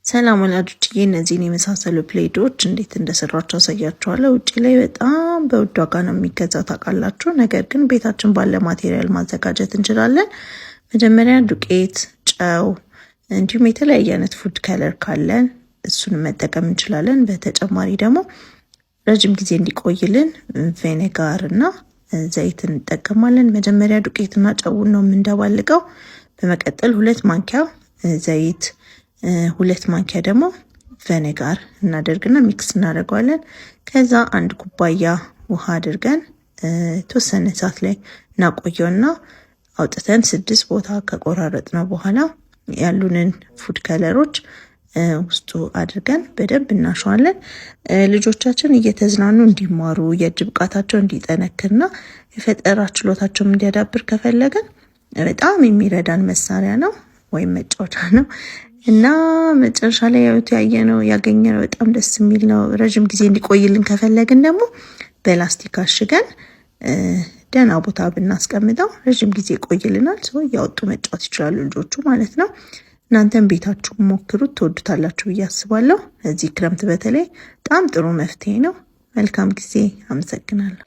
ሰላም ወላጆች እነዚህን የመሳሰሉ ፕሌዶች እንዴት እንደሰራቸው አሳያችኋለሁ። ውጪ ላይ በጣም በውድ ዋጋ ነው የሚገዛው ታውቃላችሁ። ነገር ግን ቤታችን ባለ ማቴሪያል ማዘጋጀት እንችላለን። መጀመሪያ ዱቄት፣ ጨው እንዲሁም የተለያየ አይነት ፉድ ከለር ካለን እሱን መጠቀም እንችላለን። በተጨማሪ ደግሞ ረጅም ጊዜ እንዲቆይልን ቪኔጋር እና ዘይት እንጠቀማለን። መጀመሪያ ዱቄትና ጨውን ነው የምንደባልቀው። በመቀጠል 2 ማንኪያ ዘይት 2 ማንኪያ ደግሞ ቪኔጋር እናደርግና ሚክስ እናደርጋለን። ከዛ 1 ኩባያ ውሃ አድርገን ተወሰነ ሰዓት ላይ እናቆየውና አውጥተን 6 ቦታ ከቆራረጥነው በኋላ ያሉንን ፉድ ከለሮች ውስጡ አድርገን በደንብ እናሸዋለን። ልጆቻችን እየተዝናኑ እንዲማሩ የእጅ ብቃታቸው እንዲጠነክርና የፈጠራ ችሎታቸው እንዲያዳብር ከፈለገን በጣም የሚረዳን መሳሪያ ነው ወይም መጫወቻ ነው። እና መጨረሻ ላይ ያገኘነው በጣም ደስ የሚል ነው። ረጅም ጊዜ እንዲቆይልን ከፈለግን ደግሞ በላስቲክ አሽገን ደህና ቦታ ብናስቀምጠው ረጅም ጊዜ ይቆይልናል። ያወጡ መጫወት ይችላሉ ልጆቹ ማለት ነው። እናንተም ቤታችሁ ሞክሩት፣ ትወዱታላችሁ ብዬ አስባለሁ። እዚህ ክረምት በተለይ በጣም ጥሩ መፍትሄ ነው። መልካም ጊዜ። አመሰግናለሁ።